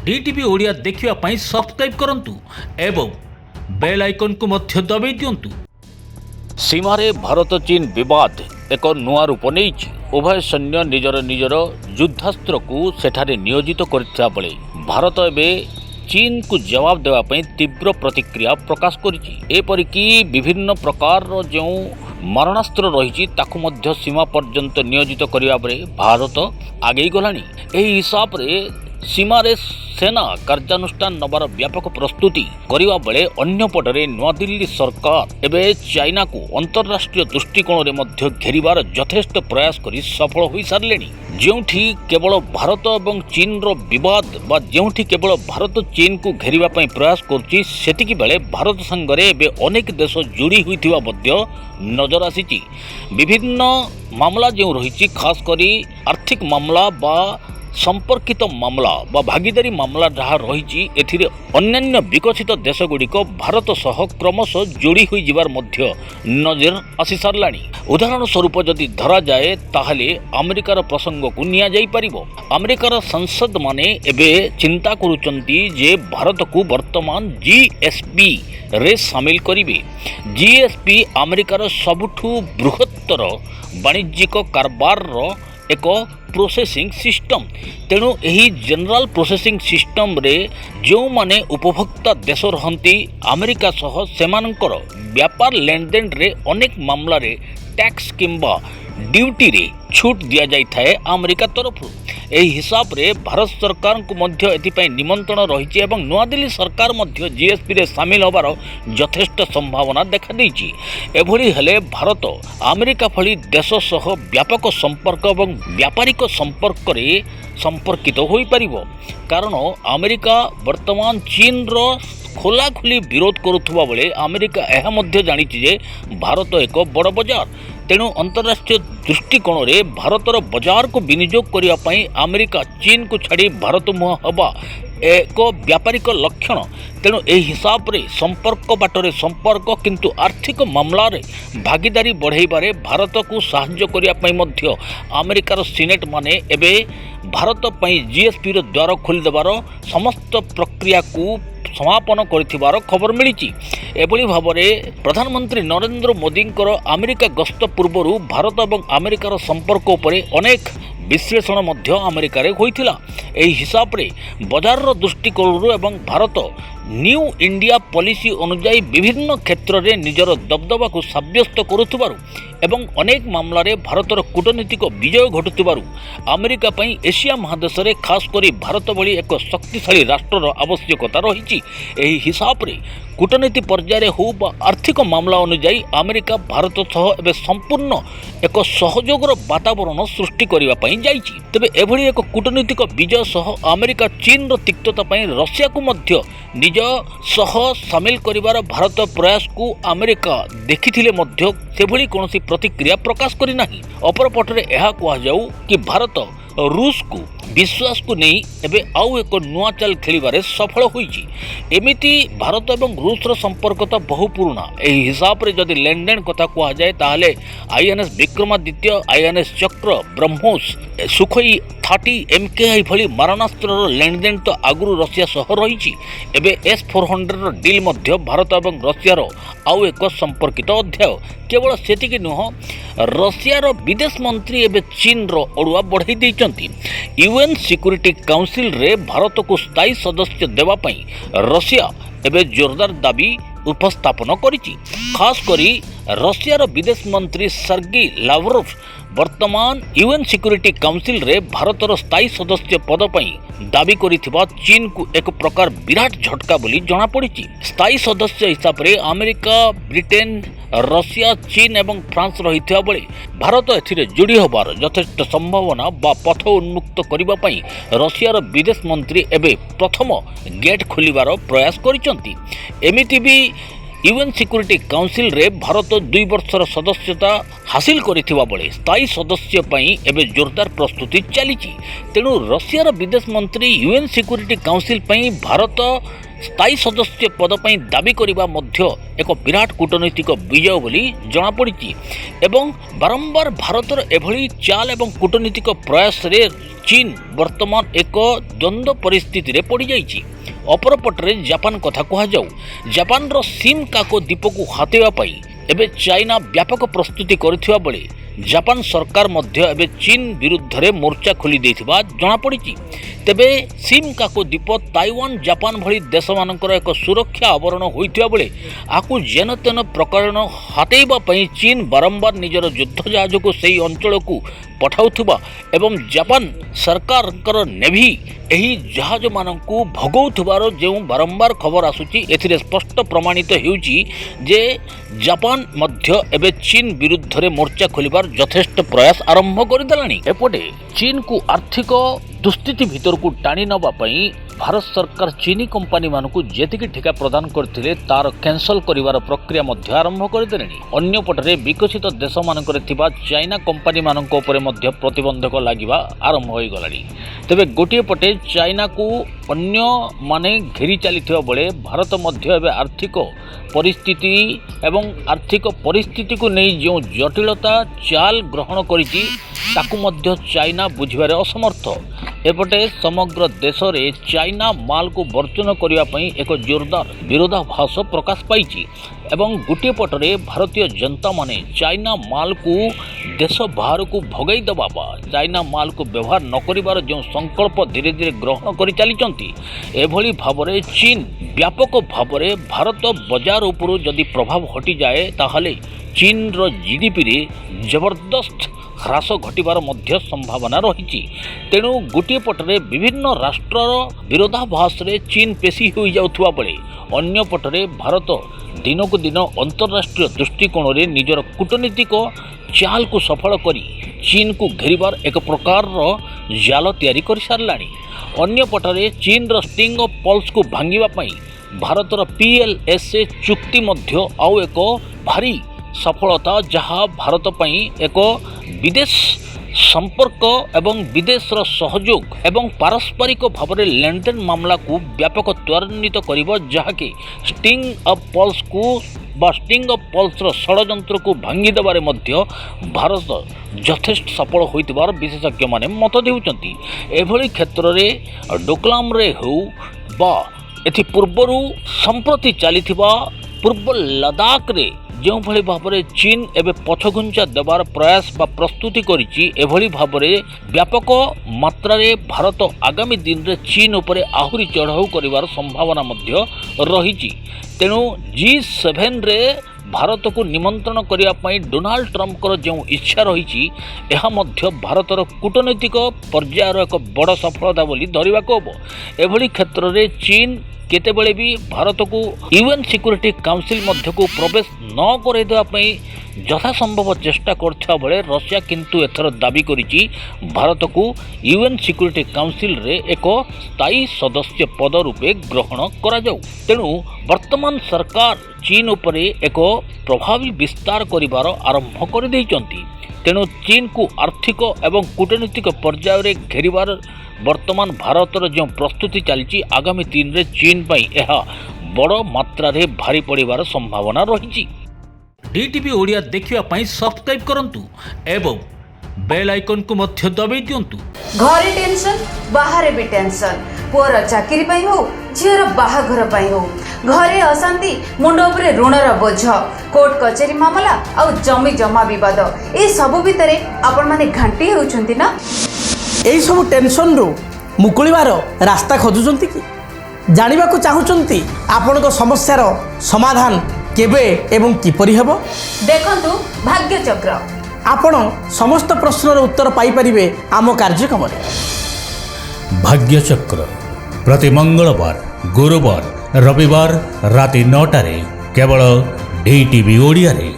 DTV Odia देखिवा पई subscribe करंतु एवं बेल आइकन को मध्य दबाई दियंतु। सीमारे भारत चीन विवाद एक नुआ रूप नहीं। उभय सैन्य निजर निजर युद्धास्त्र को सेठारे नियोजित करथिबा बेले भारत एवं चीन को जवाब देवाई तीव्र प्रतिक्रिया प्रकाश करिछि। एपरिकी विभिन्न प्रकार जो मारणास्त्र रही सीमा पर्यंत नियोजित करने बेले भारत आगे गलानी। एही हिसाब रे सीमारे सेना कार्यानुष्ठान नबार व्यापक प्रस्तुति करने बेले अन्यपटे नुआदिल्ली सरकार एवं चाइना को अंतरराष्ट्रीय दृष्टिकोण में घेरिबार यथेष्ट प्रयास कर सफल हो सारे। जोठी केवल भारत और चीन रो विवाद बा जोठी केवल भारत चीन को घेरिबा प्रयास करुच्ची सेतिकी बेले भारत संगरे एवं अनेक देश जोड़ी होइथिबा मध्य नजर आसीची। विभिन्न मामला जो रही खास करी आर्थिक मामला बा संपर्कित मामला बा भागीदारी मामला जहाँ रही अन्यान्य विकसित देशगुड़िक भारत सह क्रमश जोड़ी हो जिबार मध्य नजर आसी सारलानी। उदाहरण स्वरूप जदि धरा जाए ताहले अमेरिकार प्रसंग को निया जाई परिबो। अमेरिकार संसद माने एबे चिंता करुचंती जे भारत को वर्तमान जीएसपी रे शामिल करिवे। जीएसपी अमेरिकार सबुठु बृहत्तर वाणिज्यिक कारबार एक प्रोसेसिंग सिस्टम। तेणु यही जनरल प्रोसेसिंग सिस्टम रे जो माने उपभोक्ता देश रहंती अमेरिका सह सेमानकर व्यापार लेनदेन रे अनेक मामला रे टैक्स किंबा ड्यूटी रे छूट दिया जाई थाए अमेरिका तरफ। एही हिसाब रे भारत सरकार को मध्य एथिपाई निमंत्रण रही एवं नुआदिल्ली सरकार मध्य जीएसपी रे शामिल होबार यथेष्ट संभावना देखा देइछि। एभली हेले भारत अमेरिका भली देश सह व्यापक संपर्क एवं व्यापारिक संपर्क रे संपर्कित होई परिबो। कारण अमेरिका वर्तमान चीन रो खोलाखोली विरोध करुवा बेले अमेरिका यह मध्य जानिछि जे भारत एक बड़ बजार। तेणु अंतरराष्ट्रीय दृष्टिकोण रे भारतर बजार को विनियोग करने अमेरिका चीन को छाड़ी भारत मुह हवा एक व्यापारिक लक्षण। तेणु यह हिसाब रे संपर्क बाटरे संपर्क किंतु आर्थिक मामला रे भागीदारी बढ़ाइबारे भारत को साहाय्य करने मध्य अमेरिकार सीनेट माने एबे भारत पई जीएसपी रो द्वार खोलिदेबार समस्त प्रक्रिया को समापन कर खबर मिली। एभली भाव में प्रधानमंत्री नरेंद्र मोदी अमेरिका गस्त पूर्व भारत और अमेरिकार संपर्क उपरे अनेक विश्लेषण मध्य अमेरिका रे होइथिला। एही हिसाब रे बजार दृष्टिकोण एवं भारत न्यू इंडिया पॉलिसी अनुजाई विभिन्न क्षेत्र में निजर दबदबा को सब्यस्त करुथिबारु एवं अनेक मामला रे भारतर कूटनीतिक विजय घटुथिबारु अमेरिका पई एशिया महादेश रे खास करी भारत भली एक शक्तिशाली राष्ट्र आवश्यकता रही। एही हिसाब रे कूटनीति पर्याय हो बा आर्थिक मामला अनुजाई अमेरिका भारत सह एवं संपूर्ण एक सहयोगर वातावरण सृष्टि करने पई जाइछि। तेबे एभली एक कूटनीतिक विजय सह अमेरिका चीन रो तिक्तता पई रशिया को मध्य निज सह सामिल करिवार भारत प्रयास को अमेरिका देखिथिले मध्य सेभली कोनोसी प्रतिक्रिया प्रकाश करि नाही। अपरपटरे यह कहुजाऊ कि भारत रूस को विश्वास को नहीं एबे आउ एक नुआ चाल खेलिबारे सफल होइछि। एमिति भारत एवं रूस रो संपर्क तो बहु पुराना। एही हिसाब रे जदि लेनदेन कथा कहा जाए ताहले आईएनएस विक्रमादित्य, आईएनएस चक्र, ब्रह्मोस, सुखोई 30 MKI भली मारणास्त्र लेनदेन तो आगुरु रशिया सह रही। एबे S-400 डील मध्य भारत एवं रशिया रो आउ एक संपर्कित अध्याय। केवल सेतिकी नुह रशिया विदेश मंत्री एवं चीन रो अड़ुआ बढ़ाई देइचंती। यूएन सिक्योरिटी काउंसिल रे भारत को स्थायी सदस्य देवा पई रशिया एवं जोरदार दाबी उपस्थापन करिछि। खास करी रशिया विदेश मंत्री सर्गी लावरोव वर्तमान यूएन सिक्योरिटी काउंसिल रे भारतर स्थायी सदस्य पद पई दाबी करिथिबा चीन को एक प्रकार विराट झटका बोली जना पड़िछि। स्थायी सदस्य हिसाब रे अमेरिका, ब्रिटेन, रशिया, चीन एवं फ्रांस रहिथिबा बेले भारत एथिरे जोड़ी होबार यथेष्ट संभावना बा पथ उन्मुक्त करिबा पई रशियार विदेश मंत्री एबे प्रथम गेट खोलिबार प्रयास करिसंती। एमिति भी यूएन सिक्योरिटी काउंसिल रे भारत 2 वर्षर सदस्यता हासिल करिथिबा बेले स्थायी सदस्य पई एबे जोरदार प्रस्तुति चलीछि। तेणु रशियार विदेश मंत्री यूएन सिक्योरिटी काउंसिल पई भारत ସ୍ଥାୟୀ ସଦସ୍ୟ ପଦ ପାଇଁ ଦାବି କରିବା ମଧ୍ୟ ଏକ ବିରାଟ କୂଟନୈତିକ ବିଜୟ ବୋଲି ଜଣାପଡ଼ିଛି ଏବଂ ବାରମ୍ବାର ଭାରତର ଏଭଳି ଚାଲ ଏବଂ କୂଟନୈତିକ ପ୍ରୟାସରେ ଚୀନ ବର୍ତ୍ତମାନ ଏକ ଦ୍ୱନ୍ଦ୍ୱ ପରିସ୍ଥିତିରେ ପଡ଼ିଯାଇଛି। ଅପରପଟରେ ଜାପାନ କଥା କୁହାଯାଉ, ଜାପାନର ସିମକାକୋ ଦ୍ୱୀପକୁ ହାତେଇବା ପାଇଁ ଏବେ ଚାଇନା ବ୍ୟାପକ ପ୍ରସ୍ତୁତି କରିଥିବା ବେଳେ ଜାପାନ ସରକାର ମଧ୍ୟ ଏବେ ଚୀନ ବିରୁଦ୍ଧରେ ମୋର୍ଚ୍ଚା ଖୋଲି ଦେଇଥିବା ଜଣାପଡ଼ିଛି। ତେବେ ସିମକାକୋ ଦ୍ୱୀପ ତାଇୱାନ ଜାପାନ ଭଳି ଦେଶମାନଙ୍କର ଏକ ସୁରକ୍ଷା ଆବରଣ ହୋଇଥିବା ବେଳେ ଆକୁ ଯେନ ତେନ ପ୍ରକରଣ ହାତେଇବା ପାଇଁ ଚୀନ ବାରମ୍ବାର ନିଜର ଯୁଦ୍ଧ ଜାହାଜକୁ ସେହି ଅଞ୍ଚଳକୁ ପଠାଉଥିବା ଏବଂ ଜାପାନ ସରକାରଙ୍କର ନେଭି ଏହି ଜାହାଜମାନଙ୍କୁ ଭଗାଉଥିବାର ଯେଉଁ ବାରମ୍ବାର ଖବର ଆସୁଛି, ଏଥିରେ ସ୍ପଷ୍ଟ ପ୍ରମାଣିତ ହେଉଛି ଯେ ଜାପାନ ମଧ୍ୟ ଏବେ ଚୀନ ବିରୁଦ୍ଧରେ ମୋର୍ଚ୍ଚା ଖୋଲିବାର ଯଥେଷ୍ଟ ପ୍ରୟାସ ଆରମ୍ଭ କରିଦେଲାଣି। ଏପଟେ ଚୀନକୁ ଆର୍ଥିକ ଦୁସ୍ଥିତି ଭିତରକୁ ଟାଣି ନେବା ପାଇଁ ଭାରତ ସରକାର ଚିନି କମ୍ପାନୀମାନଙ୍କୁ ଯେତିକି ଠିକା ପ୍ରଦାନ କରିଥିଲେ ତାର କ୍ୟାନସଲ କରିବାର ପ୍ରକ୍ରିୟା ମଧ୍ୟ ଆରମ୍ଭ କରିଦେଲେଣି। ଅନ୍ୟପଟରେ ବିକଶିତ ଦେଶମାନଙ୍କରେ ଥିବା ଚାଇନା କମ୍ପାନୀମାନଙ୍କ ଉପରେ ମଧ୍ୟ ପ୍ରତିବନ୍ଧକ ଲାଗିବା ଆରମ୍ଭ ହୋଇଗଲାଣି। ତେବେ ଗୋଟିଏ ପଟେ ଚାଇନାକୁ ଅନ୍ୟମାନେ ଘେରି ଚାଲିଥିବା ବେଳେ ଭାରତ ମଧ୍ୟ ଏବେ ଆର୍ଥିକ ପରିସ୍ଥିତି ଏବଂ ଆର୍ଥିକ ପରିସ୍ଥିତିକୁ ନେଇ ଯେଉଁ ଜଟିଳତା ଚାଲ ଗ୍ରହଣ କରିଛି ତାକୁ ମଧ୍ୟ ଚାଇନା ବୁଝିବାରେ ଅସମର୍ଥ। ଏପଟେ ସମଗ୍ର ଦେଶରେ ଚାଇନା ମାଲକୁ ବର୍ଜନ କରିବା ପାଇଁ ଏକ ଜୋରଦାର ବିରୋଧାଭାସ ପ୍ରକାଶ ପାଇଛି ଏବଂ ଗୋଟିଏ ପଟରେ ଭାରତୀୟ ଜନତାମାନେ ଚାଇନା ମାଲକୁ ଦେଶ ବାହାରକୁ ଭଗାଇ ଦେବା ବା ଚାଇନା ମାଲକୁ ବ୍ୟବହାର ନ କରିବାର ଯେଉଁ ସଂକଳ୍ପ ଧୀରେ ଧୀରେ ଗ୍ରହଣ କରି ଚାଲିଛନ୍ତି, ଏଭଳି ଭାବରେ ଚୀନ ବ୍ୟାପକ ଭାବରେ ଭାରତ ବଜାର ଉପରୁ ଯଦି ପ୍ରଭାବ ହଟିଯାଏ ତାହେଲେ ଚୀନର ଜିଡିପିରେ ଜବରଦସ୍ତ ହ୍ରାସ ଘଟିବାର ମଧ୍ୟ ସମ୍ଭାବନା ରହିଛି। ତେଣୁ ଗୋଟିଏ ପଟରେ ବିଭିନ୍ନ ରାଷ୍ଟ୍ରର ବିରୋଧାଭାସରେ ଚୀନ ପେଶୀ ହୋଇଯାଉଥିବା ବେଳେ ଅନ୍ୟପଟରେ ଭାରତ ଦିନକୁ ଦିନ ଅନ୍ତରାଷ୍ଟ୍ରୀୟ ଦୃଷ୍ଟିକୋଣରେ ନିଜର କୂଟନୈତିକ ଚାଲକୁ ସଫଳ କରି ଚୀନକୁ ଘେରିବାର ଏକ ପ୍ରକାରର ଜାଲ ତିଆରି କରିସାରିଲାଣି। ଅନ୍ୟପଟରେ ଚୀନର ଷ୍ଟିଙ୍ଗ ଅଫ୍ ପଲ୍ସକୁ ଭାଙ୍ଗିବା ପାଇଁ ଭାରତର PLSA ଚୁକ୍ତି ମଧ୍ୟ ଆଉ ଏକ ଭାରି ସଫଳତା, ଯାହା ଭାରତ ପାଇଁ ଏକ ବିଦେଶ ସମ୍ପର୍କ ଏବଂ ବିଦେଶର ସହଯୋଗ ଏବଂ ପାରସ୍ପରିକ ଭାବରେ ଲେନଦେନ ମାମଲାକୁ ବ୍ୟାପକ ତ୍ୱରାନ୍ୱିତ କରିବ, ଯାହାକି ଷ୍ଟିଙ୍ଗ ଅଫ୍ ପଲ୍ସକୁ ବା ଷ୍ଟିଙ୍ଗ ଅଫ୍ ପଲ୍ସର ଷଡ଼ଯନ୍ତ୍ରକୁ ଭାଙ୍ଗି ଦେବାରେ ମଧ୍ୟ ଭାରତ ଯଥେଷ୍ଟ ସଫଳ ହୋଇଥିବାର ବିଶେଷଜ୍ଞମାନେ ମତ ଦେଉଛନ୍ତି। ଏଭଳି କ୍ଷେତ୍ରରେ ଡୋକଲାମରେ ହେଉ ବା ଏଥିପୂର୍ବରୁ ସମ୍ପ୍ରତି ଚାଲିଥିବା ପୂର୍ବ ଲଦାଖରେ ଯେଉଁଭଳି ଭାବରେ ଚୀନ ଏବେ ପଛଘୁଞ୍ଚା ଦେବାର ପ୍ରୟାସ ବା ପ୍ରସ୍ତୁତି କରିଛି, ଏଭଳି ଭାବରେ ବ୍ୟାପକ ମାତ୍ରାରେ ଭାରତ ଆଗାମୀ ଦିନରେ ଚୀନ ଉପରେ ଆହୁରି ଚଢ଼ାଉ କରିବାର ସମ୍ଭାବନା ମଧ୍ୟ ରହିଛି। ତେଣୁ G7ରେ ଭାରତକୁ ନିମନ୍ତ୍ରଣ କରିବା ପାଇଁ ଡୋନାଲ୍ଡ ଟ୍ରମ୍ପଙ୍କର ଯେଉଁ ଇଚ୍ଛା ରହିଛି, ଏହା ମଧ୍ୟ ଭାରତର କୂଟନୈତିକ ପର୍ଯ୍ୟାୟର ଏକ ବଡ଼ ସଫଳତା ବୋଲି ଧରିବାକୁ ହେବ। ଏଭଳି କ୍ଷେତ୍ରରେ ଚୀନ କେତେବେଳେ ବି ଭାରତକୁ UN ସିକ୍ୟୁରିଟି କାଉନସିଲ ମଧ୍ୟକୁ ପ୍ରବେଶ ନ କରାଇଦେବା ପାଇଁ ଯଥାସମ୍ଭବ ଚେଷ୍ଟା କରୁଥିବା ବେଳେ ଋଷିଆ କିନ୍ତୁ ଏଥର ଦାବି କରିଛି ଭାରତକୁ UN ସିକ୍ୟୁରିଟି କାଉନସିଲରେ ଏକ ସ୍ଥାୟୀ ସଦସ୍ୟ ପଦ ରୂପେ ଗ୍ରହଣ କରାଯାଉ। ତେଣୁ ବର୍ତ୍ତମାନ ସରକାର ଚୀନ ଉପରେ ଏକ ପ୍ରଭାବୀ ବିସ୍ତାର କରିବାର ଆରମ୍ଭ କରିଦେଇଛନ୍ତି। ତେଣୁ ଚୀନକୁ ଆର୍ଥିକ ଏବଂ କୂଟନୈତିକ ପର୍ଯ୍ୟାୟରେ ଘେରିବାର ବର୍ତ୍ତମାନ ଭାରତର ଯେଉଁ ପ୍ରସ୍ତୁତି ଚାଲିଛି, ଆଗାମୀ ଦିନରେ ଚୀନ ପାଇଁ ଏହା ବଡ଼ ମାତ୍ରାରେ ଭାରି ପଡ଼ିବାର ସମ୍ଭାବନା ରହିଛି। DTV ଓଡ଼ିଆ ଦେଖିବା ପାଇଁ ସବସ୍କ୍ରାଇବ୍ କରନ୍ତୁ ଏବଂ ବେଲ୍ ଆଇକନ୍କୁ ମଧ୍ୟ ଦବାଇ ଦିଅନ୍ତୁ। ଘରେ ଟେନସନ, ବାହାରେ ବି ଟେନସନ, ପୁଅର ଚାକିରି ପାଇଁ ହଉ, ଝିଅର ବାହାଘର ପାଇଁ ହଉ, ଘରେ ଅଶାନ୍ତି, ମୁଣ୍ଡ ଉପରେ ଋଣର ବୋଝ, କୋର୍ଟ କଚେରୀ ମାମଲା ଆଉ ଜମି ଜମା ବିବାଦ, ଏ ସବୁ ଭିତରେ ଆପଣମାନେ ଘାଣ୍ଟି ହେଉଛନ୍ତି ନା? ଏହି ସବୁ ଟେନସନରୁ ମୁକୁଳିବାର ରାସ୍ତା ଖୋଜୁଛନ୍ତି କି? ଜାଣିବାକୁ ଚାହୁଁଛନ୍ତି ଆପଣଙ୍କ ସମସ୍ୟାର ସମାଧାନ କେବେ ଏବଂ କିପରି ହେବ? ଦେଖନ୍ତୁ ଭାଗ୍ୟଚକ୍ର। ଆପଣ ସମସ୍ତ ପ୍ରଶ୍ନର ଉତ୍ତର ପାଇପାରିବେ ଆମ କାର୍ଯ୍ୟକ୍ରମରେ। ଭାଗ୍ୟଚକ୍ର ପ୍ରତି ମଙ୍ଗଳବାର, ଗୁରୁବାର, ରବିବାର ରାତି 9ଟାରେ କେବଳ DTV ଓଡ଼ିଆରେ।